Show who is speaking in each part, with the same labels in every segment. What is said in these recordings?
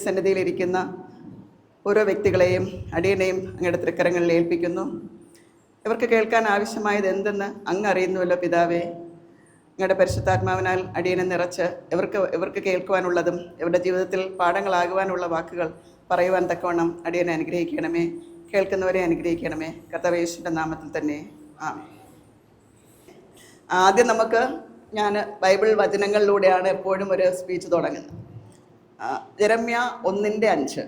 Speaker 1: സന്നിധിയിലിരിക്കുന്ന ഓരോ വ്യക്തികളെയും അടിയനെയും അങ്ങയുടെ തൃക്കരങ്ങളിൽ ഏൽപ്പിക്കുന്നു. ഇവർക്ക് കേൾക്കാൻ ആവശ്യമായത് എന്തെന്ന് അങ്ങ് അറിയുന്നുവല്ലോ പിതാവേ. അങ്ങയുടെ പരിശുദ്ധാത്മാവിനാൽ അടിയനെ നിറച്ച് ഇവർക്ക് കേൾക്കുവാനുള്ളതും ഇവരുടെ ജീവിതത്തിൽ പാഠങ്ങളാകുവാനുള്ള വാക്കുകൾ പറയുവാൻ തക്കവണ്ണം അടിയനെ അനുഗ്രഹിക്കണമേ. കേൾക്കുന്നവരെ അനുഗ്രഹിക്കണമേ. കർത്താവ് യേശുവിൻ്റെ നാമത്തിൽ തന്നെ ആമേൻ. ആദ്യം ഞാൻ ബൈബിൾ വചനങ്ങളിലൂടെയാണ് എപ്പോഴും ഒരു സ്പീച്ച് തുടങ്ങുന്നത്. ജെരമ്യ 1:5.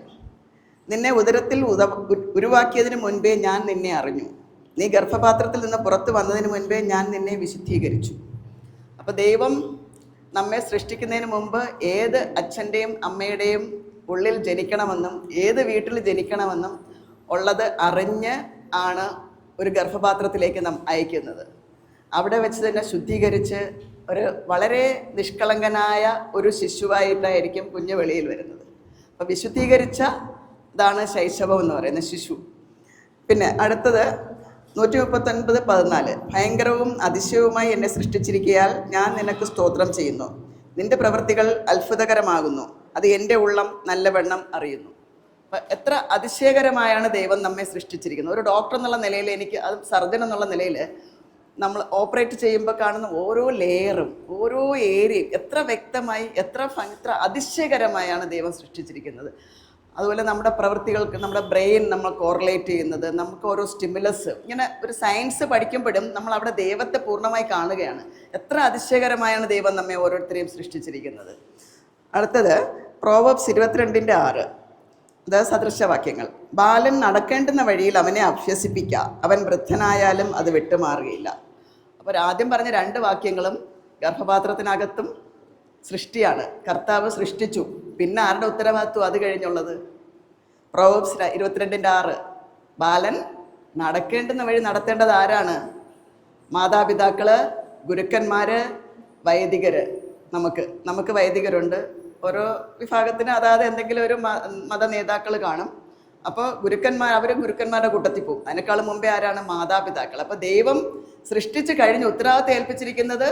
Speaker 1: നിന്നെ ഉദരത്തിൽ ഉരുവാക്കിയതിന് മുൻപേ ഞാൻ നിന്നെ അറിഞ്ഞു. നീ ഗർഭപാത്രത്തിൽ നിന്ന് പുറത്തു വന്നതിന് മുൻപേ ഞാൻ നിന്നെ വിശുദ്ധീകരിച്ചു. അപ്പോൾ ദൈവം നമ്മെ സൃഷ്ടിക്കുന്നതിന് മുമ്പ് ഏത് അച്ഛൻ്റെയും അമ്മയുടെയും ഉള്ളിൽ ജനിക്കണമെന്നും ഏത് വീട്ടിൽ ജനിക്കണമെന്നും ഉള്ളത് അറിഞ്ഞ് ആണ് ഒരു ഗർഭപാത്രത്തിലേക്ക് നാം അയക്കുന്നത്. അവിടെ വെച്ച് തന്നെ ശുദ്ധീകരിച്ച് ഒരു വളരെ നിഷ്കളങ്കനായ ഒരു ശിശുവായിട്ടായിരിക്കും കുഞ്ഞ് വെളിയിൽ വരുന്നത്. അപ്പോൾ വിശുദ്ധീകരിച്ച ഇതാണ് ശൈശവം എന്ന് പറയുന്ന ശിശു. പിന്നെ അടുത്തത് 139:14. ഭയങ്കരവും അതിശയവുമായി എന്നെ സൃഷ്ടിച്ചിരിക്കയാൽ ഞാൻ നിനക്ക് സ്തോത്രം ചെയ്യുന്നു. നിന്റെ പ്രവൃത്തികൾ അത്ഭുതകരമാകുന്നു. അത് എൻ്റെ ഉള്ളം നല്ലവണ്ണം അറിയുന്നു. അപ്പം എത്ര അതിശയകരമായാണ് ദൈവം നമ്മെ സൃഷ്ടിച്ചിരിക്കുന്നത്. ഒരു ഡോക്ടർ എന്നുള്ള നിലയിൽ അത് സർജൻ എന്നുള്ള നിലയിൽ നമ്മൾ ഓപ്പറേറ്റ് ചെയ്യുമ്പോൾ കാണുന്ന ഓരോ ലെയറും ഓരോ ഏരിയയും എത്ര വ്യക്തമായി എത്ര അതിശയകരമായാണ് ദൈവം സൃഷ്ടിച്ചിരിക്കുന്നത്. അതുപോലെ നമ്മുടെ പ്രവൃത്തികൾക്ക് നമ്മുടെ ബ്രെയിൻ നമ്മൾ കോറിലേറ്റ് ചെയ്യുന്നത്, നമുക്ക് ഓരോ സ്റ്റിമുലസ്, ഇങ്ങനെ ഒരു സയൻസ് പഠിക്കുമ്പോഴും നമ്മൾ അവിടെ ദൈവത്തെ പൂർണ്ണമായി കാണുകയാണ്. എത്ര അതിശയകരമായാണ് ദൈവം നമ്മെ ഓരോരുത്തരെയും സൃഷ്ടിച്ചിരിക്കുന്നത്. അടുത്തത് പ്രോവർബ്സ് 22:6. അത് സദൃശവാക്യങ്ങൾ. ബാലൻ നടക്കേണ്ടുന്ന വഴിയിൽ അവനെ അഭ്യസിപ്പിക്കുക, അവൻ വൃദ്ധനായാലും അത് വിട്ടുമാറുകയില്ല. അപ്പോൾ ആദ്യം പറഞ്ഞ 2 വാക്യങ്ങളും ഗർഭപാത്രത്തിനകത്തും സൃഷ്ടിയാണ്. കർത്താവ് സൃഷ്ടിച്ചു. പിന്നെ ആരുടെ ഉത്തരവാദിത്വം അത് കഴിഞ്ഞുള്ളത്? പ്രോവർബ്സ് 22:6. ബാലൻ നടക്കേണ്ടുന്ന വഴി നടത്തേണ്ടത് ആരാണ്? മാതാപിതാക്കള്, ഗുരുക്കന്മാര്, വൈദികര്. നമുക്ക് വൈദികരുണ്ട്. ഓരോ വിഭാഗത്തിന് അതായത് എന്തെങ്കിലും ഒരു മത നേതാക്കൾ കാണും. അപ്പോൾ ഗുരുക്കന്മാരുടെ കൂട്ടത്തിൽ പോകും. അതിനേക്കാളും മുമ്പേ ആരാണ്? മാതാപിതാക്കൾ. അപ്പോൾ ദൈവം സൃഷ്ടിച്ച് കഴിഞ്ഞ് ഉത്തരവാദിത്വം ഏൽപ്പിച്ചിരിക്കുന്നത്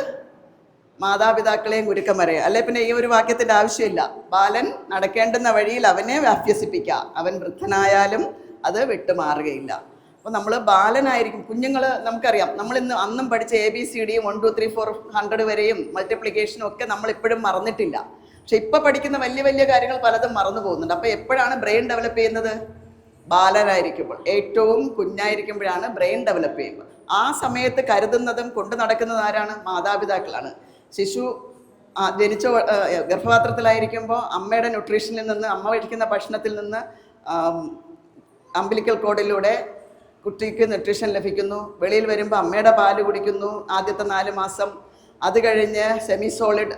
Speaker 1: മാതാപിതാക്കളെയും ഗുരുക്കന്മാരെയും. അല്ലെ പിന്നെ ഈ ഒരു വാക്യത്തിൻ്റെ ആവശ്യമില്ല. ബാലൻ നടക്കേണ്ടുന്ന വഴിയിൽ അവനെ അഭ്യസിപ്പിക്കുക, അവൻ വൃദ്ധനായാലും അത് വിട്ടുമാറുകയില്ല. അപ്പോൾ നമ്മൾ ബാലനായിരിക്കും. കുഞ്ഞുങ്ങൾ നമുക്കറിയാം, അന്നും പഠിച്ച ABCD 1 2 3 4 100 വരെയും മൾട്ടിപ്ലിക്കേഷനും ഒക്കെ നമ്മളിപ്പോഴും മറന്നിട്ടില്ല. പക്ഷെ ഇപ്പം പഠിക്കുന്ന വലിയ വലിയ കാര്യങ്ങൾ പലതും മറന്നു പോകുന്നുണ്ട്. അപ്പോൾ എപ്പോഴാണ് ബ്രെയിൻ ഡെവലപ്പ് ചെയ്യുന്നത്? ബാലനായിരിക്കുമ്പോൾ, ഏറ്റവും കുഞ്ഞായിരിക്കുമ്പോഴാണ് ബ്രെയിൻ ഡെവലപ്പ് ചെയ്യുമ്പോൾ. ആ സമയത്ത് കരുതുന്നതും കൊണ്ടു നടക്കുന്നതും ആരാണ്? മാതാപിതാക്കളാണ്. ശിശു ഗർഭപാത്രത്തിലായിരിക്കുമ്പോൾ അമ്മയുടെ ന്യൂട്രീഷനിൽ നിന്ന്, അമ്മ കഴിക്കുന്ന ഭക്ഷണത്തിൽ നിന്ന് അംബിലിക്കൽ കോഡിലൂടെ കുട്ടിക്ക് ന്യൂട്രീഷൻ ലഭിക്കുന്നു. വെളിയിൽ വരുമ്പോൾ അമ്മയുടെ പാല് കുടിക്കുന്നു ആദ്യത്തെ 4 മാസം. അത് കഴിഞ്ഞ് സെമി സോളിഡ്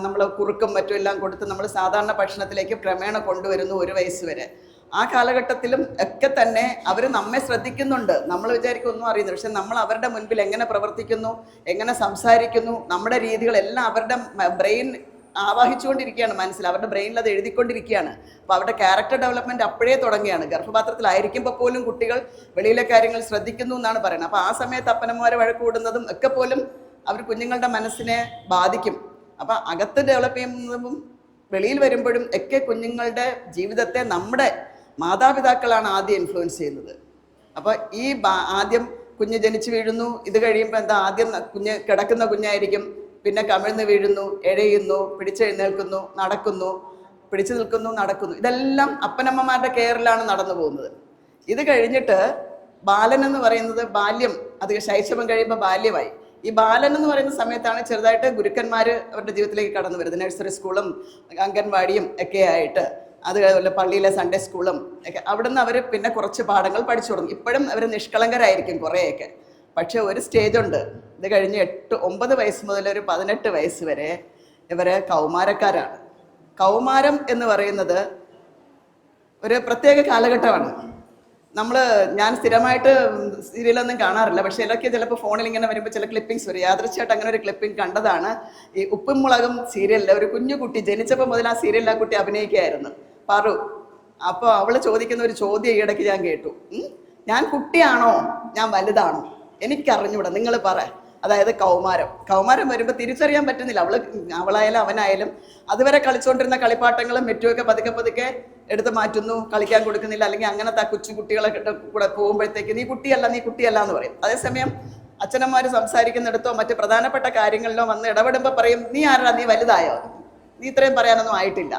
Speaker 1: നമ്മൾ കുറുക്കും മറ്റും എല്ലാം കൊടുത്ത് നമ്മൾ സാധാരണ ഭക്ഷണത്തിലേക്ക് ക്രമേണ കൊണ്ടുവരുന്നു 1 വയസ്സ് വരെ. ആ കാലഘട്ടത്തിലും ഒക്കെ തന്നെ അവർ നമ്മെ ശ്രദ്ധിക്കുന്നുണ്ട്. നമ്മൾ വിചാരിക്കും ഒന്നും അറിയുന്നു, പക്ഷെ നമ്മൾ അവരുടെ മുൻപിൽ എങ്ങനെ പ്രവർത്തിക്കുന്നു, എങ്ങനെ സംസാരിക്കുന്നു, നമ്മുടെ രീതികളെല്ലാം അവരുടെ ബ്രെയിൻ ആവാഹിച്ചുകൊണ്ടിരിക്കുകയാണ്. അവരുടെ ബ്രെയിനിൽ അത് എഴുതിക്കൊണ്ടിരിക്കുകയാണ്. അപ്പോൾ അവരുടെ ക്യാരക്ടർ ഡെവലപ്മെൻറ്റ് അപ്പോഴേ തുടങ്ങിയാണ്. ഗർഭപാത്രത്തിലായിരിക്കുമ്പോൾ പോലും കുട്ടികൾ വെളിയിലെ കാര്യങ്ങൾ ശ്രദ്ധിക്കുന്നു എന്നാണ് പറയുന്നത്. അപ്പോൾ ആ സമയത്ത് അപ്പനമ്മമാരെ വഴക്കൂടുന്നതും ഒക്കെ പോലും അവർ കുഞ്ഞുങ്ങളുടെ മനസ്സിനെ ബാധിക്കും. അപ്പം അകത്ത് ഡെവലപ്പ് ചെയ്യുന്നതും വെളിയിൽ വരുമ്പോഴും ഒക്കെ കുഞ്ഞുങ്ങളുടെ ജീവിതത്തെ നമ്മുടെ മാതാപിതാക്കളാണ് ആദ്യം ഇൻഫ്ലുവൻസ് ചെയ്യുന്നത്. അപ്പോൾ ആദ്യം കുഞ്ഞ് ജനിച്ചു വീഴുന്നു. ഇത് കഴിയുമ്പോൾ ആദ്യം കിടക്കുന്ന കുഞ്ഞായിരിക്കും. പിന്നെ കമിഴ്ന്ന് വീഴുന്നു, എഴയുന്നു, പിടിച്ചെഴുന്നേൽക്കുന്നു, നടക്കുന്നു, പിടിച്ചു നിൽക്കുന്നു, നടക്കുന്നു. ഇതെല്ലാം അപ്പനമ്മമാരുടെ കെയറിലാണ് നടന്നു പോകുന്നത്. ഇത് കഴിഞ്ഞിട്ട് ബാലൻ എന്ന് പറയുന്നത് ബാല്യം, അത് ശൈശവം കഴിയുമ്പോൾ ബാല്യമായി. ഈ ബാലൻ എന്ന് പറയുന്ന സമയത്താണ് ചെറുതായിട്ട് ഗുരുക്കന്മാർ അവരുടെ ജീവിതത്തിലേക്ക് കടന്നു വരുന്നത്. നഴ്സറി സ്കൂളും അംഗൻവാടിയും ഒക്കെ ആയിട്ട്, അതുപോലെ പള്ളിയിലെ സൺഡേ സ്കൂളും ഒക്കെ. അവിടെ നിന്ന് അവർ പിന്നെ കുറച്ച് പാഠങ്ങൾ പഠിച്ചു തുടങ്ങി. ഇപ്പോഴും അവർ നിഷ്കളങ്കരായിരിക്കും കുറേയൊക്കെ. പക്ഷെ ഒരു സ്റ്റേജുണ്ട്. ഇത് കഴിഞ്ഞ് 9 വയസ്സ് മുതൽ ഒരു 18 വയസ്സ് വരെ ഇവർ കൗമാരക്കാരാണ്. കൗമാരം എന്ന് പറയുന്നത് ഒരു പ്രത്യേക കാലഘട്ടമാണ്. ഞാൻ സ്ഥിരമായിട്ട് സീരിയലൊന്നും കാണാറില്ല, പക്ഷെ ഇതൊക്കെ ചിലപ്പോൾ ഫോണിൽ ഇങ്ങനെ വരുമ്പോൾ ചില ക്ലിപ്പിങ്സ് വരും. യാദൃശ്യമായിട്ട് അങ്ങനെ ഒരു ക്ലിപ്പിംഗ് കണ്ടതാണ്. ഈ ഉപ്പും മുളകും സീരിയലിൽ ഒരു കുഞ്ഞു കുട്ടി ജനിച്ചപ്പോൾ മുതൽ ആ സീരിയലിൽ ആ കുട്ടി അഭിനയിക്കുകയായിരുന്നു, പാറു. അപ്പോൾ അവൾ ചോദിക്കുന്ന ഒരു ചോദ്യം ഈയിടയ്ക്ക് ഞാൻ കേട്ടു. ഞാൻ കുട്ടിയാണോ, ഞാൻ വലുതാണോ, എനിക്കറിഞ്ഞൂടാ, നിങ്ങൾ പറ. അതായത് കൗമാരം. കൗമാരം വരുമ്പോൾ തിരിച്ചറിയാൻ പറ്റുന്നില്ല, അവളായാലും അവനായാലും അതുവരെ കളിച്ചുകൊണ്ടിരുന്ന കളിപ്പാട്ടങ്ങളും മറ്റുമൊക്കെ പതുക്കെ പതുക്കെ എടുത്ത് മാറ്റുന്നു, കളിക്കാൻ കൊടുക്കുന്നില്ല. അല്ലെങ്കിൽ അങ്ങനത്തെ കൊച്ചു കുട്ടികളെ കൂടെ പോകുമ്പോഴത്തേക്ക് നീ കുട്ടിയല്ല എന്ന് പറയും. അതേസമയം അച്ഛനമ്മമാർ സംസാരിക്കുന്നിടത്തോ മറ്റ് പ്രധാനപ്പെട്ട കാര്യങ്ങളിലോ വന്ന് ഇടപെടുമ്പോൾ പറയും, നീ ആരാ, നീ വലുതായോ, നീ ഇത്രയും പറയാനൊന്നും ആയിട്ടില്ല.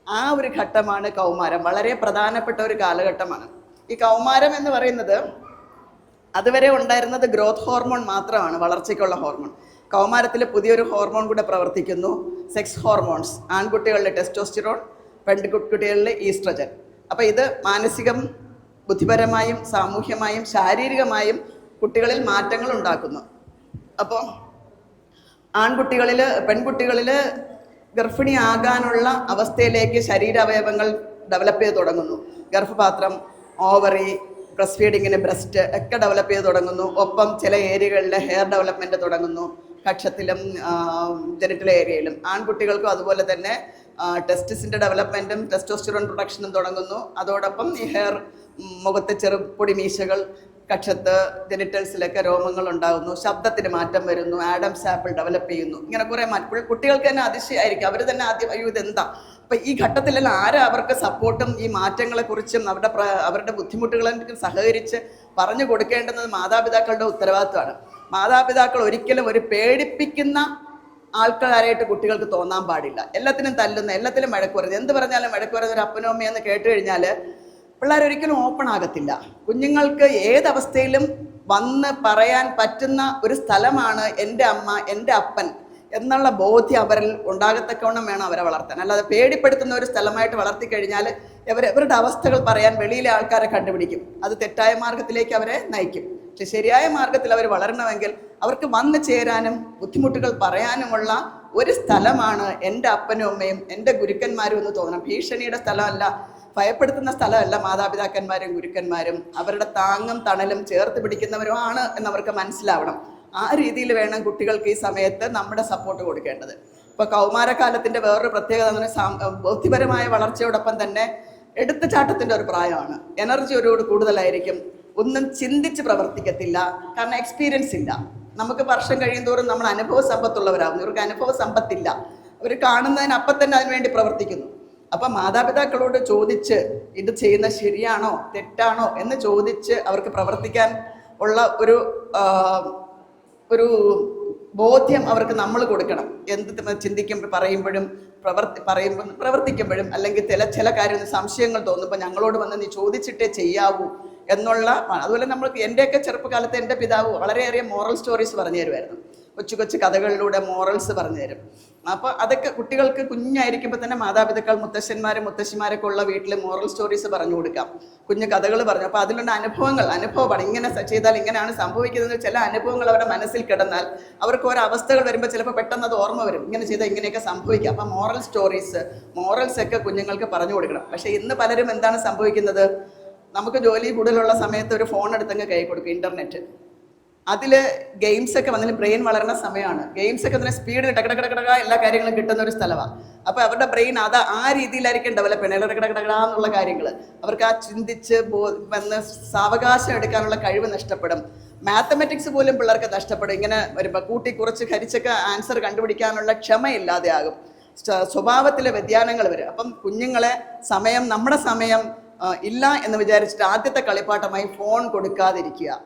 Speaker 1: ആ ഒരു ഘട്ടമാണ് കൗമാരം. വളരെ പ്രധാനപ്പെട്ട ഒരു കാലഘട്ടമാണ് ഈ കൗമാരം എന്ന് പറയുന്നത്. അതുവരെ ഉണ്ടായിരുന്നത് ഗ്രോത്ത് ഹോർമോൺ മാത്രമാണ്, വളർച്ചയ്ക്കുള്ള ഹോർമോൺ. കൗമാരത്തിൽ പുതിയൊരു ഹോർമോൺ കൂടെ പ്രവർത്തിക്കുന്നു, സെക്സ് ഹോർമോൺസ്. ആൺകുട്ടികളിലെ ടെസ്റ്റോസ്റ്റിറോൺ, പെൺകുട്ടികളിലെ ഈസ്ട്രജൻ. അപ്പോൾ ഇത് മാനസികം, ബുദ്ധിപരമായും സാമൂഹ്യമായും ശാരീരികമായും കുട്ടികളിൽ മാറ്റങ്ങൾ ഉണ്ടാക്കുന്നു. അപ്പോൾ പെൺകുട്ടികളിൽ ഗർഭിണിയാകാനുള്ള അവസ്ഥയിലേക്ക് ശരീരാവയവങ്ങൾ ഡെവലപ്പ് ചെയ്ത് തുടങ്ങുന്നു. ഗർഭപാത്രം, ഓവറി, ബ്രസ്റ്റ് ഫീഡിങ്ങിന് ബ്രസ്റ്റ് ഒക്കെ ഡെവലപ്പ് ചെയ്ത് തുടങ്ങുന്നു. ഒപ്പം ചില ഏരിയകളിൽ ഹെയർ ഡെവലപ്മെൻറ്റ് തുടങ്ങുന്നു, കക്ഷത്തിലും ജെനിറ്റൽ ഏരിയയിലും. ആൺകുട്ടികൾക്കും അതുപോലെ തന്നെ ടെസ്റ്റിസിൻ്റെ ഡെവലപ്മെൻറ്റും ടെസ്റ്റോസ്റ്റിറോൺ പ്രൊഡക്ഷനും തുടങ്ങുന്നു. അതോടൊപ്പം ഈ ഹെയർ, മുഖത്തെ ചെറുപ്പൊടി മീശകൾ, കക്ഷത്ത്, ജെനിറ്റൽസിലൊക്കെ രോമങ്ങൾ ഉണ്ടാകുന്നു, ശബ്ദത്തിന് മാറ്റം വരുന്നു, ആഡംസ് ആപ്പിൾ ഡെവലപ്പ് ചെയ്യുന്നു. ഇങ്ങനെ കുറേ മാറ്റം. കുട്ടികൾക്ക് തന്നെ അതിശയമായിരിക്കും, അവർ തന്നെ ആദ്യം അയ്യോ ഇതെന്താ. അപ്പം ഈ ഘട്ടത്തിലെല്ലാം ആരാ അവർക്ക് സപ്പോർട്ടും ഈ മാറ്റങ്ങളെക്കുറിച്ചും അവരുടെ ബുദ്ധിമുട്ടുകളെ സഹകരിച്ച് പറഞ്ഞു കൊടുക്കേണ്ടുന്നത് മാതാപിതാക്കളുടെ ഉത്തരവാദിത്വമാണ്. മാതാപിതാക്കൾ ഒരിക്കലും ഒരു പേടിപ്പിക്കുന്ന ആൾക്കാരായിട്ട് കുട്ടികൾക്ക് തോന്നാൻ പാടില്ല. എല്ലാത്തിനും തല്ലുന്ന, എല്ലാത്തിലും വഴക്ക് പറയുന്നത്, എന്ത് പറഞ്ഞാലും വഴക്ക് പറയുന്ന ഒരു അപ്പനോ അമ്മയെന്ന് കേട്ട് കഴിഞ്ഞാൽ പിള്ളേരൊരിക്കലും ഓപ്പൺ ആകത്തില്ല. കുഞ്ഞുങ്ങൾക്ക് ഏതവസ്ഥയിലും വന്ന് പറയാൻ പറ്റുന്ന ഒരു സ്ഥലമാണ് എൻ്റെ അമ്മ, എൻ്റെ അപ്പൻ എന്നുള്ള ബോധ്യം അവരിൽ ഉണ്ടാകത്തക്കവണ്ണം വേണം അവരെ വളർത്താൻ. അല്ലാതെ പേടിപ്പെടുത്തുന്ന ഒരു സ്ഥലമായിട്ട് വളർത്തിക്കഴിഞ്ഞാൽ ഇവരുടെ അവസ്ഥകൾ പറയാൻ വെളിയിലെ ആൾക്കാരെ കണ്ടുപിടിക്കും. അത് തെറ്റായ മാർഗത്തിലേക്ക് അവരെ നയിക്കും. പക്ഷെ ശരിയായ മാർഗത്തിൽ അവർ വളരണമെങ്കിൽ അവർക്ക് വന്നു ചേരാനും ബുദ്ധിമുട്ടുകൾ പറയാനുമുള്ള ഒരു സ്ഥലമാണ് എൻ്റെ അപ്പനും അമ്മയും എൻ്റെ ഗുരുക്കന്മാരും എന്ന് തോന്നണം. ഭീഷണിയുടെ സ്ഥലമല്ല, ഭയപ്പെടുത്തുന്ന സ്ഥലമല്ല മാതാപിതാക്കന്മാരും ഗുരുക്കന്മാരും. അവരുടെ താങ്ങും തണലും ചേർത്ത് പിടിക്കുന്നവരുമാണ് എന്നവർക്ക് മനസ്സിലാവണം. ആ രീതിയിൽ വേണം കുട്ടികൾക്ക് ഈ സമയത്ത് നമ്മുടെ സപ്പോർട്ട് കൊടുക്കേണ്ടത്. ഇപ്പോൾ കൗമാരകാലത്തിൻ്റെ വേറൊരു പ്രത്യേകത എന്ന് പറഞ്ഞാൽ ബുദ്ധിപരമായ വളർച്ചയോടൊപ്പം തന്നെ എടുത്തുചാട്ടത്തിൻ്റെ ഒരു പ്രായമാണ്. എനർജി ഒരുപാട് കൂടുതലായിരിക്കും, ഒന്നും ചിന്തിച്ച് പ്രവർത്തിക്കത്തില്ല, കാരണം എക്സ്പീരിയൻസ് ഇല്ല. നമുക്ക് വർഷം കഴിയും തോറും നമ്മൾ അനുഭവ സമ്പത്തുള്ളവരാകുന്നു. ഇവർക്ക് അനുഭവ സമ്പത്തില്ല, അവർ കാണുന്നതിനപ്പം തന്നെ അതിനുവേണ്ടി പ്രവർത്തിക്കുന്നു. അപ്പം മാതാപിതാക്കളോട് ചോദിച്ച് ഇത് ചെയ്യുന്നത് ശരിയാണോ തെറ്റാണോ എന്ന് ചോദിച്ച് അവർക്ക് പ്രവർത്തിക്കാൻ ഉള്ള ഒരു ബോധ്യം അവർക്ക് നമ്മൾ കൊടുക്കണം. എന്ത് ചിന്തിക്കുമ്പോൾ പ്രവർത്തിക്കുമ്പോഴും അല്ലെങ്കിൽ ചില കാര്യം സംശയങ്ങൾ തോന്നുമ്പോൾ ഞങ്ങളോട് വന്ന് നീ ചോദിച്ചിട്ടേ ചെയ്യാവൂ എന്നുള്ള. അതുപോലെ എൻ്റെയൊക്കെ ചെറുപ്പകാലത്ത് എൻ്റെ പിതാവ് വളരെയേറെ മോറൽ സ്റ്റോറീസ് പറഞ്ഞു തരുമായിരുന്നു. കൊച്ചു കഥകളിലൂടെ മോറൽസ് പറഞ്ഞു തരും. അപ്പോൾ അതൊക്കെ കുട്ടികൾക്ക് കുഞ്ഞായിരിക്കുമ്പോൾ തന്നെ മാതാപിതാക്കൾ, മുത്തശ്ശിമാരൊക്കെ ഉള്ള വീട്ടിൽ മോറൽ സ്റ്റോറീസ് പറഞ്ഞു കൊടുക്കാം, കുഞ്ഞു കഥകൾ പറഞ്ഞു. അപ്പോൾ അതിലുള്ള അനുഭവമാണ്. ഇങ്ങനെ ചെയ്താൽ ഇങ്ങനെയാണ് സംഭവിക്കുന്നത്. ചില അനുഭവങ്ങൾ അവരുടെ മനസ്സിൽ കിടന്നാൽ അവർക്ക് ഓരോ അവസ്ഥകൾ വരുമ്പോൾ ചിലപ്പോൾ പെട്ടെന്ന് അത് ഓർമ്മ വരും, ഇങ്ങനെ ചെയ്താൽ ഇങ്ങനെയൊക്കെ സംഭവിക്കാം. അപ്പം മോറൽസ് ഒക്കെ കുഞ്ഞുങ്ങൾക്ക് പറഞ്ഞു കൊടുക്കണം. പക്ഷേ ഇന്ന് പലരും എന്താണ് സംഭവിക്കുന്നത്, നമുക്ക് ജോലി കൂടുതലുള്ള സമയത്ത് ഒരു ഫോൺ എടുത്തങ്ങ് കൈ കൊടുക്കും, ഇൻ്റർനെറ്റ്. അതിൽ ഗെയിംസൊക്കെ വന്നതിന് ബ്രെയിൻ വളരുന്ന സമയമാണ്. ഗെയിംസൊക്കെ തന്നെ സ്പീഡ് ടക്കടക്കടക്കട എല്ലാ കാര്യങ്ങളും കിട്ടുന്ന ഒരു സ്ഥലമാണ്. അപ്പോൾ അവരുടെ ബ്രെയിൻ ആ രീതിയിലായിരിക്കും ഡെവലപ്പ് ചെയ്യണം. ടക്കടക്കടകട കാര്യങ്ങൾ അവർക്ക് ആ ചിന്തിച്ച് വന്ന് സാവകാശം എടുക്കാനുള്ള കഴിവ് നഷ്ടപ്പെടും. മാത്തമെറ്റിക്സ് പോലും പിള്ളേർക്ക് നഷ്ടപ്പെടും. ഇങ്ങനെ വരുമ്പോൾ കൂട്ടി കുറച്ച് ഹരിച്ചൊക്കെ ആൻസർ കണ്ടുപിടിക്കാനുള്ള ക്ഷമയില്ലാതെ ആകും. സ്വഭാവത്തിലെ വ്യതിയാനങ്ങൾ വരും. അപ്പം കുഞ്ഞുങ്ങളെ നമ്മുടെ സമയം ഇല്ല എന്ന് വിചാരിച്ചിട്ട് ആദ്യത്തെ കളിപ്പാട്ടമായി ഫോൺ കൊടുക്കാതിരിക്കാൻ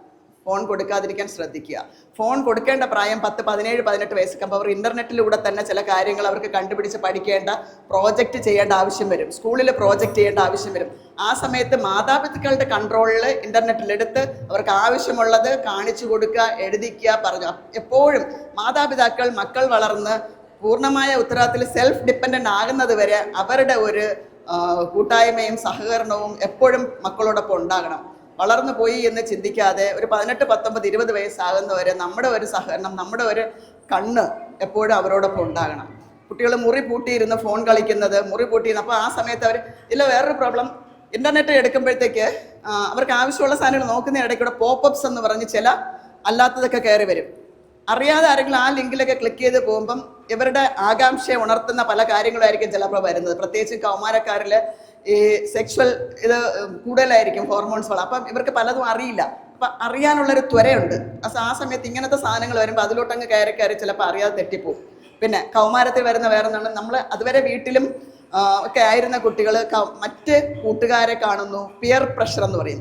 Speaker 1: ശ്രദ്ധിക്കുക. ഫോൺ കൊടുക്കേണ്ട പ്രായം 10, 17, 18 വയസ്സൊക്കെ അവർ ഇൻ്റർനെറ്റിലൂടെ തന്നെ ചില കാര്യങ്ങൾ അവർക്ക് കണ്ടുപിടിച്ച് പഠിക്കേണ്ട, പ്രോജക്റ്റ് ചെയ്യേണ്ട ആവശ്യം വരും, സ്കൂളിൽ പ്രോജക്റ്റ് ചെയ്യേണ്ട ആവശ്യം വരും. ആ സമയത്ത് മാതാപിതാക്കളുടെ കൺട്രോളിൽ ഇൻ്റർനെറ്റിലെടുത്ത് അവർക്ക് ആവശ്യമുള്ളത് കാണിച്ചു കൊടുക്കുക, എഴുതിക്കുക, പറഞ്ഞു. എപ്പോഴും മാതാപിതാക്കൾ മക്കൾ വളർന്ന് പൂർണ്ണമായ ഉത്തരവാദിത്തത്തിൽ സെൽഫ് ഡിപ്പെൻഡൻ്റ് ആകുന്നത് വരെ അവരുടെ ഒരു കൂട്ടായ്മയും സഹകരണവും എപ്പോഴും മക്കളോടൊപ്പം ഉണ്ടാകണം. വളർന്നു പോയി എന്ന് ചിന്തിക്കാതെ ഒരു 18, 19, 20 വയസ്സാകുന്നവരെ നമ്മുടെ ഒരു സഹകരണം, നമ്മുടെ ഒരു കണ്ണ് എപ്പോഴും അവരോടൊപ്പം ഉണ്ടാകണം. കുട്ടികൾ മുറി പൂട്ടിയിരുന്ന് ഫോൺ കളിക്കുന്നത്, അപ്പോൾ ആ സമയത്ത് വേറൊരു പ്രോബ്ലം, ഇൻ്റർനെറ്റ് എടുക്കുമ്പോഴത്തേക്ക് അവർക്ക് ആവശ്യമുള്ള സാധനങ്ങൾ നോക്കുന്ന ഇടയ്ക്കൂടെ പോപ്പപ്സ് എന്ന് പറഞ്ഞ് ചില അല്ലാത്തതൊക്കെ കയറി വരും. അറിയാതെ ആരെങ്കിലും ആ ലിങ്കിലൊക്കെ ക്ലിക്ക് ചെയ്ത് പോകുമ്പം ഇവരുടെ ആകാംക്ഷയെ ഉണർത്തുന്ന പല കാര്യങ്ങളായിരിക്കും ചിലപ്പോൾ വരുന്നത്. പ്രത്യേകിച്ച് കൗമാരക്കാരിൽ ഈ സെക്ഷൽ ഇത് കൂടുതലായിരിക്കും, ഹോർമോൺസ്. അപ്പം ഇവർക്ക് പലതും അറിയില്ല. അപ്പം അറിയാനുള്ളൊരു ത്വരയുണ്ട്. ആ സമയത്ത് ഇങ്ങനത്തെ സാധനങ്ങൾ വരുമ്പോൾ അതിലോട്ടങ്ങ് കയറി ചിലപ്പോൾ അറിയാതെ തെറ്റിപ്പോവും. പിന്നെ കൗമാരത്തിൽ വരുന്ന വേറെ ഒന്നാണ്, നമ്മൾ അതുവരെ വീട്ടിലും ഒക്കെ ആയിരുന്ന കുട്ടികൾ മറ്റ് കൂട്ടുകാരെ കാണുന്നു, പിയർ പ്രഷർ എന്ന് പറയും.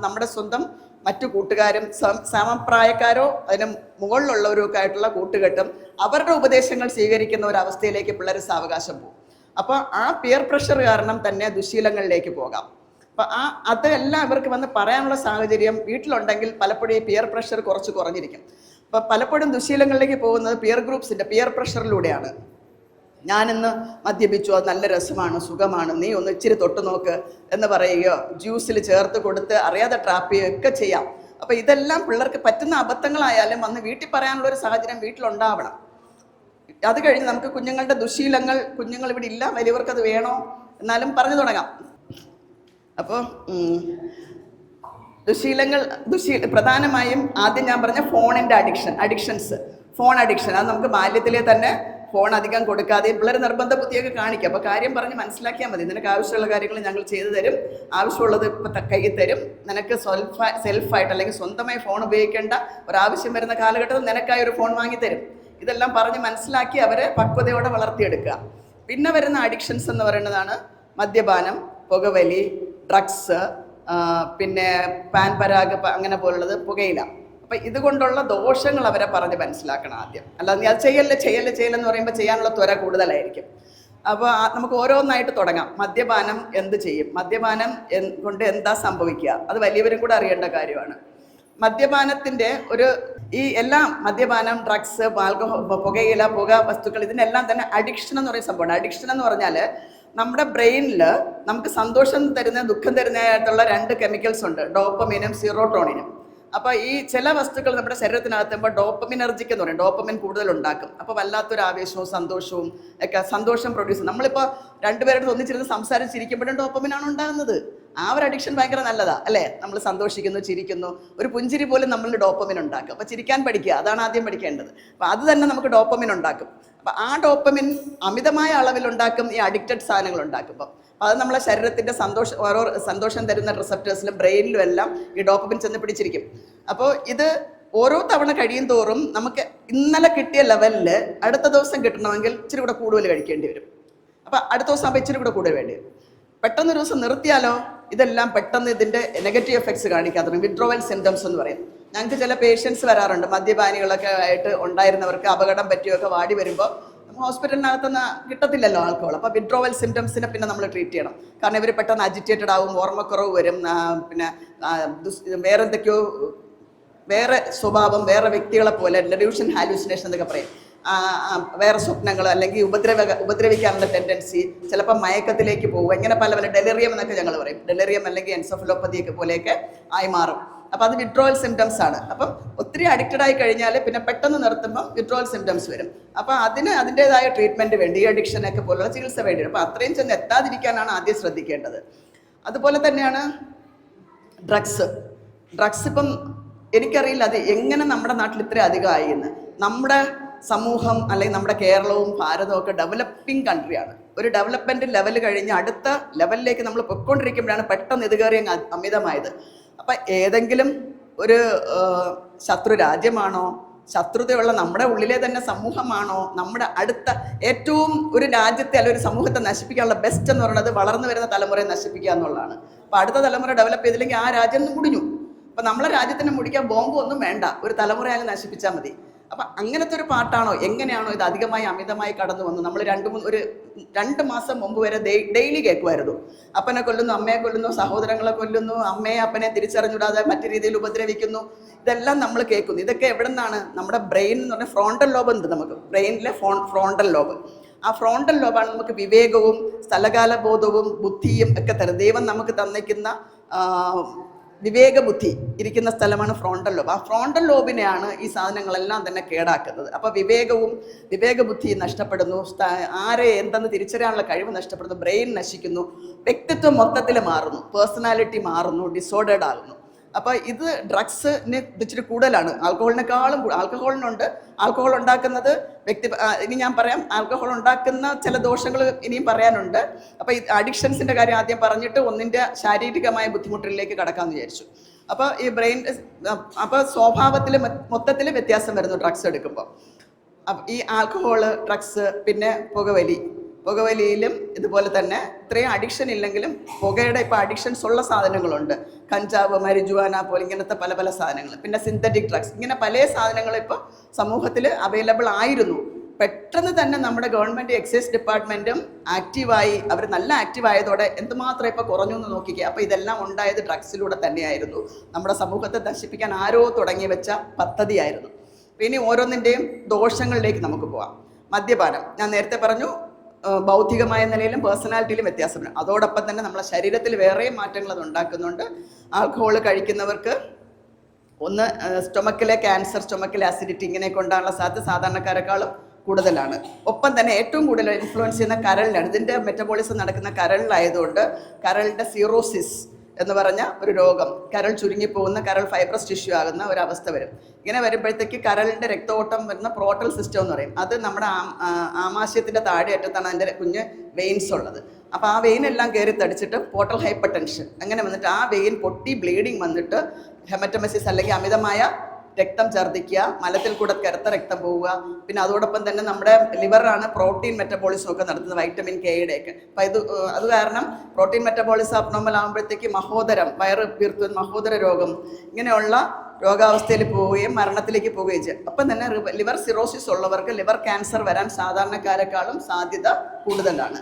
Speaker 1: നമ്മുടെ സ്വന്തം മറ്റു കൂട്ടുകാരും സമപ്രായക്കാരോ അതിന് മുകളിലുള്ളവരും ഒക്കെ ആയിട്ടുള്ള കൂട്ടുകെട്ടും അവരുടെ ഉപദേശങ്ങൾ സ്വീകരിക്കുന്ന ഒരു അവസ്ഥയിലേക്ക് പിള്ളേർ സാവകാശം പോകും. അപ്പോൾ ആ പിയർ പ്രഷർ കാരണം തന്നെ ദുശീലങ്ങളിലേക്ക് പോകാം. അപ്പം അതെല്ലാം ഇവർക്ക് വന്ന് പറയാനുള്ള സാഹചര്യം വീട്ടിലുണ്ടെങ്കിൽ പലപ്പോഴും ഈ പിയർ പ്രഷർ കുറഞ്ഞിരിക്കും. അപ്പം പലപ്പോഴും ദുശീലങ്ങളിലേക്ക് പോകുന്നത് പിയർ ഗ്രൂപ്പ്സിൻ്റെ പിയർ പ്രഷറിലൂടെയാണ്. ഞാനിന്ന് മദ്യപിച്ചു, അത് നല്ല രസമാണ്, സുഖമാണ്, നീ ഒന്ന് ഇച്ചിരി തൊട്ട് നോക്ക് എന്ന് പറയുകയോ ജ്യൂസിൽ ചേർത്ത് കൊടുത്ത് അറിയാതെ ട്രാപ്പ് ചെയ്യുകയൊക്കെ ചെയ്യാം. അപ്പം ഇതെല്ലാം പിള്ളേർക്ക് പറ്റുന്ന അബദ്ധങ്ങളായാലും വന്ന് വീട്ടിൽ പറയാനുള്ളൊരു സാഹചര്യം വീട്ടിലുണ്ടാവണം. അത് കഴിഞ്ഞ് നമുക്ക് കുഞ്ഞുങ്ങളുടെ ദുശീലങ്ങൾ, കുഞ്ഞുങ്ങൾ ഇവിടെ ഇല്ല, വലിയവർക്കത് വേണോ എന്നാലും പറഞ്ഞു തുടങ്ങാം. അപ്പോൾ പ്രധാനമായും ആദ്യം ഞാൻ പറഞ്ഞ ഫോണിൻ്റെ അഡിക്ഷൻസ്, ഫോൺ അഡിക്ഷൻ. അത് നമുക്ക് ബാല്യത്തിലെ തന്നെ ഫോൺ അധികം കൊടുക്കാതെയും പിള്ളേർ നിർബന്ധ ബുദ്ധിയൊക്കെ കാണിക്കുക. അപ്പോൾ കാര്യം പറഞ്ഞ് മനസ്സിലാക്കിയാൽ മതി. നിനക്ക് ആവശ്യമുള്ള കാര്യങ്ങൾ ഞങ്ങൾ ചെയ്തു തരും, ആവശ്യമുള്ളത് ഇപ്പം കയ്യിൽ തരും, നിനക്ക് സെൽഫായിട്ട് അല്ലെങ്കിൽ സ്വന്തമായി ഫോൺ ഉപയോഗിക്കേണ്ട ഒരാവശ്യം വരുന്ന കാലഘട്ടത്തിൽ നിനക്കായി ഒരു ഫോൺ വാങ്ങിത്തരും. ഇതെല്ലാം പറഞ്ഞ് മനസ്സിലാക്കി അവരെ പക്വതയോടെ വളർത്തിയെടുക്കുക. പിന്നെ വരുന്ന അഡിക്ഷൻസ് എന്ന് പറയുന്നതാണ് മദ്യപാനം, പുകവലി, ഡ്രഗ്സ്, പിന്നെ പാൻ പരാഗ് അങ്ങനെ പോലുള്ളത്, പുകയില. അപ്പം ഇതുകൊണ്ടുള്ള ദോഷങ്ങൾ അവരെ പറഞ്ഞ് മനസ്സിലാക്കണം ആദ്യം. അല്ലാതെ നീ അത് ചെയ്യല്ലെന്ന് പറയുമ്പോൾ ചെയ്യാനുള്ള ത്വര കൂടുതലായിരിക്കും. അപ്പോൾ നമുക്ക് ഓരോന്നായിട്ട് തുടങ്ങാം. മദ്യപാനം എന്ത് ചെയ്യും, മദ്യപാനം കൊണ്ട് എന്താ സംഭവിക്കുക, അത് വലിയവരും കൂടെ അറിയേണ്ട കാര്യമാണ്. മദ്യപാനത്തിൻ്റെ ഈ എല്ലാം മദ്യപാനം, ഡ്രഗ്സ്, ആൽക്കഹോൾ, പുകയില, പുക വസ്തുക്കൾ, ഇതിനെല്ലാം തന്നെ അഡിക്ഷൻ എന്ന് പറയുന്ന സംഭവമാണ്. അഡിക്ഷൻ എന്ന് പറഞ്ഞാൽ നമ്മുടെ ബ്രെയിനിൽ നമുക്ക് സന്തോഷം തരുന്ന ദുഃഖം തരുന്നതായിട്ടുള്ള 2 കെമിക്കൽസ് ഉണ്ട്, ഡോപ്പമിനും സീറോട്ടോണിനും. അപ്പോൾ ഈ ചില വസ്തുക്കൾ നമ്മുടെ ശരീരത്തിനകത്തുമ്പോൾ ഡോപ്പമിനർജിക്ക് എന്ന് പറയും, ഡോപ്പമിൻ കൂടുതൽ ഉണ്ടാക്കും. അപ്പോൾ വല്ലാത്തൊരു ആവേശവും സന്തോഷവും ഒക്കെ, സന്തോഷം പ്രൊഡ്യൂസ്. നമ്മളിപ്പോൾ രണ്ടുപേരുടെ ഒന്നിച്ചിരുന്ന് സംസാരിച്ചിരിക്കുമ്പോഴും ഡോപ്പമിനാണ് ഉണ്ടാകുന്നത്. ആ ഒരു അഡിക്ഷൻ ഭയങ്കര നല്ലതാണ് അല്ലേ? നമ്മൾ സന്തോഷിക്കുന്നു, ചിരിക്കുന്നു, ഒരു പുഞ്ചിരി പോലും നമ്മളിൽ ഡോപ്പമിൻ ഉണ്ടാക്കും. അപ്പോൾ ചിരിക്കാൻ പഠിക്കുക, അതാണ് ആദ്യം പഠിക്കേണ്ടത്. അപ്പോൾ അത് തന്നെ നമുക്ക് ഡോപ്പമിൻ ഉണ്ടാക്കും. അപ്പം ആ ഡോപ്പമിൻ അമിതമായ അളവിലുണ്ടാക്കും ഈ അഡിക്റ്റഡ് സാധനങ്ങൾ ഉണ്ടാക്കുമ്പോൾ. അത് നമ്മളെ ശരീരത്തിൻ്റെ ഓരോ സന്തോഷം തരുന്ന റിസപ്റ്റേഴ്സിലും ബ്രെയിനിലും എല്ലാം ഈ ഡോപ്പമിൻ ചെന്ന് പിടിച്ചിരിക്കും. അപ്പോൾ ഇത് ഓരോ തവണ കഴിയും തോറും നമുക്ക് ഇന്നലെ കിട്ടിയ ലെവലിൽ അടുത്ത ദിവസം കിട്ടണമെങ്കിൽ ഇച്ചിരി കൂടെ കൂടുതൽ കഴിക്കേണ്ടി വരും. അപ്പോൾ അടുത്ത ദിവസം ആകുമ്പോൾ ഇച്ചിരി കൂടെ കൂടുതൽ വേണ്ടി വരും. പെട്ടെന്നൊരു ദിവസം നിർത്തിയാലോ ഇതെല്ലാം പെട്ടെന്ന് ഇതിൻ്റെ നെഗറ്റീവ് എഫക്ട്സ് കാണിക്കാത്ത വിഡ്രോവൽ സിംറ്റംസ് എന്ന് പറയും. ഞങ്ങൾക്ക് ചില പേഷ്യൻസ് വരാറുണ്ട്, മദ്യപാനികളൊക്കെ ആയിട്ട് ഉണ്ടായിരുന്നവർക്ക് അപകടം പറ്റിയൊക്കെ വാടി വരുമ്പോൾ ഹോസ്പിറ്റലിനകത്തുനിന്ന് കിട്ടത്തില്ലല്ലോ ആൽക്കഹോൾ. അപ്പോൾ വിഡ്രോവൽ സിംറ്റംസിനെ പിന്നെ നമ്മൾ ട്രീറ്റ് ചെയ്യണം. കാരണം ഇവർ പെട്ടെന്ന് അജിറ്റേറ്റഡ് ആവും, ഓർമ്മക്കുറവ് വരും, പിന്നെ വേറെ എന്തൊക്കെയോ വേറെ സ്വഭാവം, വേറെ വ്യക്തികളെ പോലെ ഡെലൂഷൻ, ഹാലൂസിനേഷൻ എന്നൊക്കെ പറയും. വേറെ സ്വപ്നങ്ങൾ അല്ലെങ്കിൽ ഉപദ്രവിക്കാനുള്ള ടെൻഡൻസി, ചിലപ്പോൾ മയക്കത്തിലേക്ക് പോകുക, ഇങ്ങനെ പല ഡെലിറിയം എന്നൊക്കെ ഞങ്ങൾ പറയും. ഡെലിറിയം അല്ലെങ്കിൽ എൻസെഫലോപ്പതിയൊക്കെ പോലെയൊക്കെ ആയി മാറും. അപ്പോൾ അത് വിഡ്രോവൽ സിംറ്റംസ് ആണ്. അപ്പം ഒത്തിരി അഡിക്റ്റഡ് ആയി കഴിഞ്ഞാൽ പിന്നെ പെട്ടെന്ന് നിർത്തുമ്പം വിഡ്രോവൽ സിംറ്റംസ് വരും. അപ്പോൾ അതിൻ്റെതായ ട്രീറ്റ്മെൻറ്റ് വേണ്ടി, അഡിക്ഷനൊക്കെ പോലുള്ള ചികിത്സ വേണ്ടി വരും. അപ്പോൾ അത്രയും ചെന്ന് എത്താതിരിക്കാനാണ് ആദ്യം ശ്രദ്ധിക്കേണ്ടത്. അതുപോലെ തന്നെയാണ് ഡ്രഗ്സ്. ഇപ്പം എനിക്കറിയില്ല അത് എങ്ങനെ നമ്മുടെ നാട്ടിൽ ഇത്രയും അധികമായി എന്ന്. നമ്മുടെ സമൂഹം അല്ലെങ്കിൽ നമ്മുടെ കേരളവും ഭാരതവും ഒക്കെ ഡെവലപ്പിംഗ് കൺട്രിയാണ്. ഒരു ഡെവലപ്മെൻറ്റ് ലെവൽ കഴിഞ്ഞ് അടുത്ത ലെവലിലേക്ക് നമ്മൾ പൊയ്ക്കൊണ്ടിരിക്കുമ്പോഴാണ് പെട്ടെന്ന് ഇത് കയറി അമിതമായത്. അപ്പം ഏതെങ്കിലും ഒരു ശത്രു രാജ്യമാണോ, ശത്രുതയുള്ള നമ്മുടെ ഉള്ളിലെ തന്നെ സമൂഹമാണോ, നമ്മുടെ അടുത്ത ഏറ്റവും ഒരു രാജ്യത്തെ അല്ലെങ്കിൽ ഒരു സമൂഹത്തെ നശിപ്പിക്കാനുള്ള ബെസ്റ്റ് എന്ന് പറയുന്നത് വളർന്നു വരുന്ന തലമുറയെ നശിപ്പിക്കുക എന്നുള്ളതാണ്. അപ്പോൾ അടുത്ത തലമുറ ഡെവലപ്പ് ചെയ്തില്ലെങ്കിൽ ആ രാജ്യം മുടിഞ്ഞു. അപ്പം നമ്മളെ രാജ്യത്തിന് മുടിക്കാൻ ബോംബൊന്നും വേണ്ട, ഒരു തലമുറയാലും നശിപ്പിച്ചാൽ മതി. അപ്പം അങ്ങനത്തെ ഒരു പാട്ടാണോ, എങ്ങനെയാണോ ഇത് അധികമായി അമിതമായി കടന്നു വന്നു? നമ്മൾ 2 മാസം മുമ്പ് വരെ ഡെയിലി കേൾക്കുമായിരുന്നു, അപ്പനെ കൊല്ലുന്നു, അമ്മയെ കൊല്ലുന്നു, സഹോദരങ്ങളെ കൊല്ലുന്നു, അമ്മയെ അപ്പനെ തിരിച്ചറിഞ്ഞിടാതെ മറ്റു രീതിയിൽ ഉപദ്രവിക്കുന്നു. ഇതെല്ലാം നമ്മൾ കേൾക്കുന്നു. ഇതൊക്കെ എവിടെ നിന്നാണ്? നമ്മുടെ ബ്രെയിൻ എന്ന് പറഞ്ഞാൽ ഫ്രോണ്ടൽ ലോബ് ഉണ്ട് നമുക്ക്, ബ്രെയിനിലെ ഫ്രോണ്ടൽ ലോബ്. ആ ഫ്രോണ്ടൽ ലോബാണ് നമുക്ക് വിവേകവും സ്ഥലകാല ബോധവും ബുദ്ധിയും ഒക്കെ തരുന്നത്. ദൈവം നമുക്ക് തന്നിക്കുന്ന വിവേക ബുദ്ധി ഇരിക്കുന്ന സ്ഥലമാണ് ഫ്രോണ്ടൽ ലോബ്. ആ ഫ്രോണ്ടൽ ലോബിനെയാണ് ഈ സാധനങ്ങളെല്ലാം തന്നെ കേടാക്കുന്നത്. അപ്പോൾ വിവേക ബുദ്ധി നഷ്ടപ്പെടുന്നു, ആരെ എന്തെന്ന് തിരിച്ചറിയാനുള്ള കഴിവ് നഷ്ടപ്പെടുന്നു, ബ്രെയിൻ നശിക്കുന്നു, വ്യക്തിത്വം മൊത്തത്തിൽ മാറുന്നു, പേഴ്സണാലിറ്റി മാറുന്നു, ഡിസോർഡേഡ് ആകുന്നു. അപ്പോൾ ഇത് ഡ്രഗ്സിന് ഇച്ചിരി കൂടുതലാണ്, ആൽക്കഹോളിനേക്കാളും ആൽക്കഹോളിനുണ്ട്. ആൽക്കഹോൾ ഉണ്ടാക്കുന്നത് ഇനി ഞാൻ പറയാം, ആൽക്കഹോൾ ഉണ്ടാക്കുന്ന ചില ദോഷങ്ങൾ ഇനിയും പറയാനുണ്ട്. അപ്പോൾ ഈ അഡിക്ഷൻസിൻ്റെ കാര്യം ആദ്യം പറഞ്ഞിട്ട് ഒന്നിൻ്റെ ശാരീരികമായ ബുദ്ധിമുട്ടിലേക്ക് കടക്കാമെന്ന് വിചാരിച്ചു. അപ്പോൾ ഈ ബ്രെയിൻ അപ്പോൾ സ്വഭാവത്തിൽ മൊത്തത്തിൽ വ്യത്യാസം വരുന്നു ഡ്രഗ്സ് എടുക്കുമ്പോൾ. ഈ ആൽക്കഹോള്, ഡ്രഗ്സ്, പിന്നെ പുകവലിയിലും ഇതുപോലെ തന്നെ ഇത്രയും അഡിക്ഷൻ ഇല്ലെങ്കിലും പുകയുടെ ഇപ്പോൾ അഡിക്ഷൻസ് ഉള്ള സാധനങ്ങളുണ്ട്. കഞ്ചാവ്, മരിജുവാന പോലെ ഇങ്ങനത്തെ പല പല സാധനങ്ങൾ, പിന്നെ സിന്തറ്റിക് ഡ്രഗ്സ്, ഇങ്ങനെ പല സാധനങ്ങളും ഇപ്പോൾ സമൂഹത്തിൽ അവൈലബിൾ ആയിരുന്നു. പെട്ടെന്ന് തന്നെ നമ്മുടെ ഗവൺമെൻറ് എക്സൈസ് ഡിപ്പാർട്ട്മെൻറ്റും ആക്റ്റീവായി, അവർ നല്ല ആക്റ്റീവായതോടെ എന്തുമാത്രം ഇപ്പോൾ കുറഞ്ഞു എന്ന് നോക്കിക്കുക. അപ്പോൾ ഇതെല്ലാം ഉണ്ടായത് ഡ്രഗ്സിലൂടെ തന്നെയായിരുന്നു. നമ്മുടെ സമൂഹത്തെ നശിപ്പിക്കാൻ ആരോ തുടങ്ങി വെച്ച പദ്ധതിയായിരുന്നു. ഇനി ഓരോന്നിൻ്റെയും ദോഷങ്ങളിലേക്ക് നമുക്ക് പോവാം. മദ്യപാനം ഞാൻ നേരത്തെ പറഞ്ഞു, ബൗദ്ധികമായ നിലയിലും പേഴ്സണാലിറ്റിയിലും വ്യത്യാസം വരും. അതോടൊപ്പം തന്നെ നമ്മളെ ശരീരത്തിൽ വേറെയും മാറ്റങ്ങൾ അത് ഉണ്ടാക്കുന്നുണ്ട്. ആൽക്കഹോൾ കഴിക്കുന്നവർക്ക് ഒന്ന് സ്റ്റൊമക്കിലെ ക്യാൻസർ, സ്റ്റൊമക്കിലെ അസിഡിറ്റി ഇങ്ങനെയൊക്കെ ഉണ്ടാകാനുള്ള സാധ്യത സാധാരണക്കാരെക്കാളും കൂടുതലാണ്. ഒപ്പം തന്നെ ഏറ്റവും കൂടുതൽ ഇൻഫ്ലുവൻസ് ചെയ്യുന്ന കരളിലാണ്. ഇതിൻ്റെ മെറ്റബോളിസം നടക്കുന്ന കരളിലായതുകൊണ്ട് കരളിൻ്റെ സിറോസിസ് എന്ന് പറഞ്ഞ ഒരു രോഗം, കരൾ ചുരുങ്ങിപ്പോകുന്ന, കരൾ ഫൈബ്രസ് ടിഷ്യൂ ആകുന്ന ഒരവസ്ഥ വരും. ഇങ്ങനെ വരുമ്പോഴത്തേക്ക് കരളിൻ്റെ രക്തഓട്ടം വരുന്ന പ്രോട്ടൽ സിസ്റ്റം എന്ന് പറയും. അത് നമ്മുടെ ആമാശയത്തിൻ്റെ താഴെ അറ്റത്താണ് അതിൻ്റെ കുഞ്ഞ് വെയിൻസ് ഉള്ളത്. അപ്പോൾ ആ വെയിൻ എല്ലാം കയറി തടിച്ചിട്ട് പോർട്ടൽ ഹൈപ്പർ ടെൻഷൻ അങ്ങനെ വന്നിട്ട് ആ വെയിൻ പൊട്ടി ബ്ലീഡിങ് വന്നിട്ട് ഹെമറ്റമസിസ് അല്ലെങ്കിൽ അമിതമായ രക്തം ഛർദ്ദിക്കുക, മലത്തിൽ കൂടെ കറുത്ത രക്തം പോവുക. പിന്നെ അതോടൊപ്പം തന്നെ നമ്മുടെ ലിവറാണ് പ്രോട്ടീൻ മെറ്റബോളിസം ഒക്കെ നടത്തുന്നത്, വൈറ്റമിൻ കെയുടെ ഒക്കെ. അപ്പം അത് കാരണം പ്രോട്ടീൻ മെറ്റബോളിസം അബ്നോർമൽ ആകുമ്പോഴത്തേക്ക് മഹോദരം, വയറ് വീർത്ത് മഹോദര രോഗം ഇങ്ങനെയുള്ള രോഗാവസ്ഥയിൽ പോവുകയും മരണത്തിലേക്ക് പോവുകയും ചെയ്യും. അപ്പം തന്നെ ലിവർ സിറോസിസ് ഉള്ളവർക്ക് ലിവർ ക്യാൻസർ വരാൻ സാധാരണക്കാരെക്കാളും സാധ്യത കൂടുതലാണ്.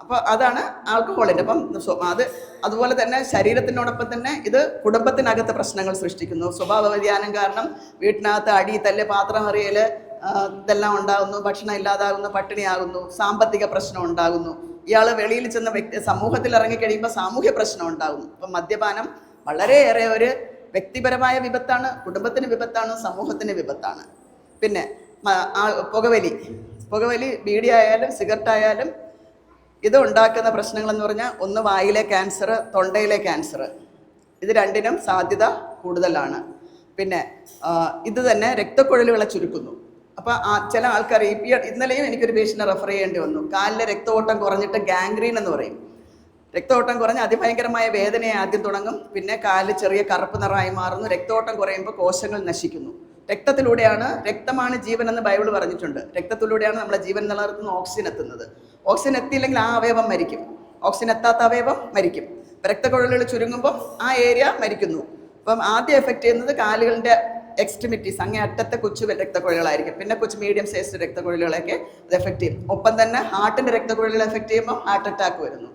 Speaker 1: അപ്പോൾ അതാണ് ആൽക്കഹോളിൻ്റെ. അപ്പം അതുപോലെ തന്നെ ശരീരത്തിനോടൊപ്പം തന്നെ ഇത് കുടുംബത്തിനകത്ത് പ്രശ്നങ്ങൾ സൃഷ്ടിക്കുന്നു. സ്വഭാവ വ്യതിയാനം കാരണം വീട്ടിനകത്ത് അടി, തല്ല്, പാത്രം എറിയൽ ഇതെല്ലാം ഉണ്ടാകുന്നു. ഭക്ഷണം ഇല്ലാതാകുന്നു, പട്ടിണിയാകുന്നു, സാമ്പത്തിക പ്രശ്നം ഉണ്ടാകുന്നു. ഇയാൾ വെളിയിൽ ചെന്ന സമൂഹത്തിൽ ഇറങ്ങിക്കഴിയുമ്പോൾ സാമൂഹ്യ പ്രശ്നം ഉണ്ടാകുന്നു. അപ്പം മദ്യപാനം വളരെയേറെ ഒരു വ്യക്തിപരമായ വിപത്താണ്, കുടുംബത്തിന് വിപത്താണ്, സമൂഹത്തിന് വിപത്താണ്. പിന്നെ പുകവലി ബീഡി ആയാലും സിഗരറ്റ് ആയാലും ഇത് ഉണ്ടാക്കുന്ന പ്രശ്നങ്ങളെന്ന് പറഞ്ഞാൽ ഒന്ന് വായിലെ ക്യാൻസർ, തൊണ്ടയിലെ ക്യാൻസർ, ഇത് രണ്ടിനും സാധ്യത കൂടുതലാണ്. പിന്നെ ഇത് തന്നെ രക്തക്കുഴലുകളെ ചുരുക്കുന്നു. അപ്പോൾ ചില ആൾക്കാർ ഇന്നലെയും എനിക്കൊരു പേഷ്യനെ റെഫർ ചെയ്യേണ്ടി വന്നു. കാലിലെ രക്തഓട്ടം കുറഞ്ഞിട്ട് ഗാംഗ്രീൻ എന്ന് പറയും. രക്തഓട്ടം കുറഞ്ഞ് അതിഭയങ്കരമായ വേദനയെ ആദ്യം തുടങ്ങും, പിന്നെ കാല് ചെറിയ കറുപ്പ് നിറമായി മാറുന്നു. രക്തഓട്ടം കുറയുമ്പോൾ കോശങ്ങൾ നശിക്കുന്നു. രക്തമാണ് ജീവൻ എന്ന് ബൈബിൾ പറഞ്ഞിട്ടുണ്ട്. രക്തത്തിലൂടെയാണ് നമ്മളെ ജീവൻ നിലനിർത്തുന്ന ഓക്സിജൻ എത്തുന്നത്. ഓക്സിജൻ എത്തിയില്ലെങ്കിൽ ആ അവയവം മരിക്കും, ഓക്സിജൻ എത്താത്ത അവയവം മരിക്കും. രക്തക്കുഴലുകൾ ചുരുങ്ങുമ്പോൾ ആ ഏരിയ മരിക്കുന്നു. അപ്പം ആദ്യം എഫക്റ്റ് ചെയ്യുന്നത് കാലുകളുടെ എക്സ്ട്രിമിറ്റീസ്, അങ്ങേ അറ്റത്തെ കൊച്ചു രക്തക്കുഴലുകളായിരിക്കും. പിന്നെ കൊച്ചു മീഡിയം സൈസ് രക്തക്കുഴലുകളൊക്കെ അത് എഫക്റ്റ് ചെയ്യും. ഒപ്പം തന്നെ ഹാർട്ടിൻ്റെ രക്തക്കുഴലുകൾ എഫക്റ്റ് ചെയ്യുമ്പോൾ ഹാർട്ട് അറ്റാക്ക് വരുന്നു.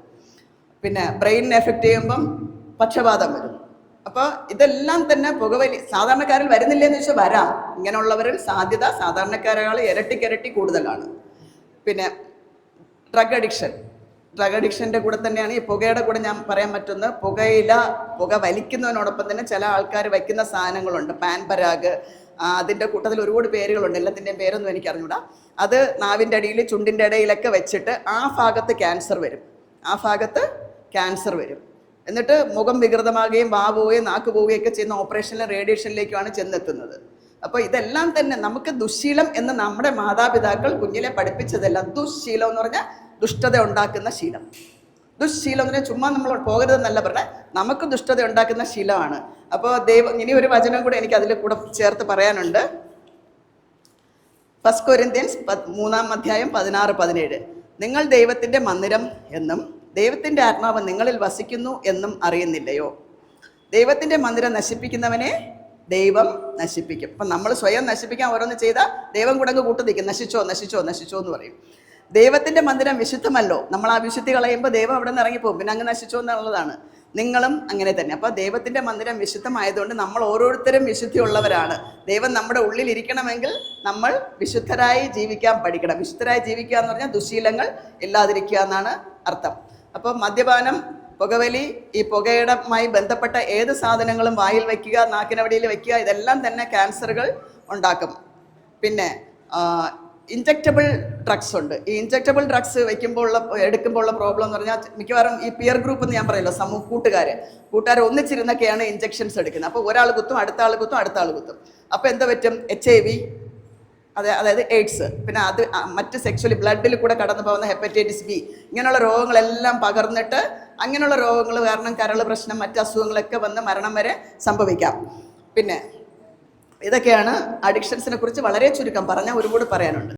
Speaker 1: പിന്നെ ബ്രെയിനിനെ എഫക്റ്റ് ചെയ്യുമ്പം പക്ഷപാതം വരുന്നു. അപ്പോൾ ഇതെല്ലാം തന്നെ പുകവലി സാധാരണക്കാരിൽ വരുന്നില്ലെന്ന് ചോദിച്ചാൽ വരാം. ഇങ്ങനെയുള്ളവരിൽ സാധ്യത സാധാരണക്കാരെക്കാൾ ഇരട്ടിക്കിരട്ടി കൂടുതലാണ്. പിന്നെ ഡ്രഗ് അഡിക്ഷൻ്റെ കൂടെ തന്നെയാണ് ഈ പുകയുടെ കൂടെ ഞാൻ പറയാൻ പറ്റുന്നത്. പുക വലിക്കുന്നതിനോടൊപ്പം തന്നെ ചില ആൾക്കാർ വയ്ക്കുന്ന സാധനങ്ങളുണ്ട്, പാൻ പരാഗ്, അതിൻ്റെ കൂട്ടത്തിൽ ഒരുപാട് പേരുകളുണ്ട്, എല്ലാത്തിൻ്റെയും പേരൊന്നും എനിക്ക് അറിഞ്ഞൂടാ. അത് നാവിൻ്റെ അടിയിൽ ചുണ്ടിൻ്റെ ഇടയിലൊക്കെ വെച്ചിട്ട് ആ ഭാഗത്ത് ക്യാൻസർ വരും. എന്നിട്ട് മുഖം വികൃതമാകുകയും വാ പോവുകയും നാക്ക് പോവുകയൊക്കെ ചെയ്യുന്ന ഓപ്പറേഷനിലും റേഡിയേഷനിലേക്കുമാണ് ചെന്നെത്തുന്നത്. അപ്പോൾ ഇതെല്ലാം തന്നെ നമുക്ക് ദുശ്ശീലം എന്ന് നമ്മുടെ മാതാപിതാക്കൾ കുഞ്ഞിലെ പഠിപ്പിച്ചതല്ല. ദുശ്ശീലം എന്ന് പറഞ്ഞാൽ ദുഷ്ടത ഉണ്ടാക്കുന്ന ശീലം. ദുശ്ശീലം എന്ന് പറഞ്ഞാൽ ചുമ്മാ നമ്മൾ പോകരുതെന്നല്ല പറഞ്ഞാൽ നമുക്ക് ദുഷ്ടത ഉണ്ടാക്കുന്ന ശീലമാണ്. അപ്പോൾ ഇനി ഒരു വചനം കൂടെ എനിക്ക് അതിൽ കൂടെ ചേർത്ത് പറയാനുണ്ട്. 1 കൊരിന്ത്യൻസ് 3:16-17 നിങ്ങൾ ദൈവത്തിൻ്റെ മന്ദിരം എന്നും ദൈവത്തിൻ്റെ ആത്മാവ് നിങ്ങളിൽ വസിക്കുന്നു എന്നും അറിയുന്നില്ലയോ? ദൈവത്തിൻ്റെ മന്ദിരം നശിപ്പിക്കുന്നവനെ ദൈവം നശിപ്പിക്കും. അപ്പം നമ്മൾ സ്വയം നശിപ്പിക്കാൻ ഓരോന്ന് ചെയ്താൽ ദൈവം കൂടെ കൂട്ടു നിൽക്കും, നശിച്ചോ എന്ന് പറയും. ദൈവത്തിൻ്റെ മന്ദിരം വിശുദ്ധമല്ലോ. നമ്മൾ ആ വിശുദ്ധി കളയുമ്പോൾ ദൈവം അവിടെ നിന്ന് ഇറങ്ങിപ്പോകും, പിന്നെ അങ്ങ് നശിച്ചോ എന്നുള്ളതാണ്. നിങ്ങളും അങ്ങനെ തന്നെ. അപ്പോൾ ദൈവത്തിൻ്റെ മന്ദിരം വിശുദ്ധമായതുകൊണ്ട് നമ്മൾ ഓരോരുത്തരും വിശുദ്ധിയുള്ളവരാണ്. ദൈവം നമ്മുടെ ഉള്ളിൽ ഇരിക്കണമെങ്കിൽ നമ്മൾ വിശുദ്ധരായി ജീവിക്കാൻ പഠിക്കണം. വിശുദ്ധരായി ജീവിക്കുക എന്ന് പറഞ്ഞാൽ ദുശ്ശീലങ്ങൾ ഇല്ലാതിരിക്കുക എന്നാണ് അർത്ഥം. അപ്പോൾ മദ്യപാനം, പുകവലി, ഈ പുകയുമായി ബന്ധപ്പെട്ട ഏത് സാധനങ്ങളും വായിൽ വയ്ക്കുക, നാക്കിനവടിയിൽ വയ്ക്കുക, ഇതെല്ലാം തന്നെ ക്യാൻസറുകൾ ഉണ്ടാക്കും. പിന്നെ ഇൻജക്റ്റബിൾ ഡ്രഗ്സ് ഉണ്ട്. ഈ ഇൻജക്റ്റബിൾ ഡ്രഗ്സ് എടുക്കുമ്പോൾ ഉള്ള പ്രോബ്ലം എന്ന് പറഞ്ഞാൽ മിക്കവാറും ഈ പിയർ ഗ്രൂപ്പ് എന്ന് ഞാൻ പറയല്ലോ, കൂട്ടുകാർ ഒന്നിച്ചിരുന്നൊക്കെയാണ് ഇഞ്ചക്ഷൻസ് എടുക്കുന്നത്. അപ്പോൾ ഒരാൾ കുത്തും, അടുത്ത ആൾ കുത്തും. അപ്പോൾ എന്താ പറ്റും? HIV, അതായത് എയ്ഡ്സ്, പിന്നെ അത് മറ്റ് സെക്ച്വലി ബ്ലഡിൽ കൂടെ കടന്നു പോകുന്ന ഹെപ്പറ്റൈറ്റിസ് ബി, ഇങ്ങനെയുള്ള രോഗങ്ങളെല്ലാം പകർന്നിട്ട് അങ്ങനെയുള്ള രോഗങ്ങൾ കാരണം കരൾ പ്രശ്നം, മറ്റ് അസുഖങ്ങളൊക്കെ വന്ന് മരണം വരെ സംഭവിക്കാം. പിന്നെ ഇതൊക്കെയാണ് അഡിക്ഷൻസിനെ കുറിച്ച് വളരെ ചുരുക്കം പറഞ്ഞാൽ ഒരുപാട് പറയാനുണ്ട്.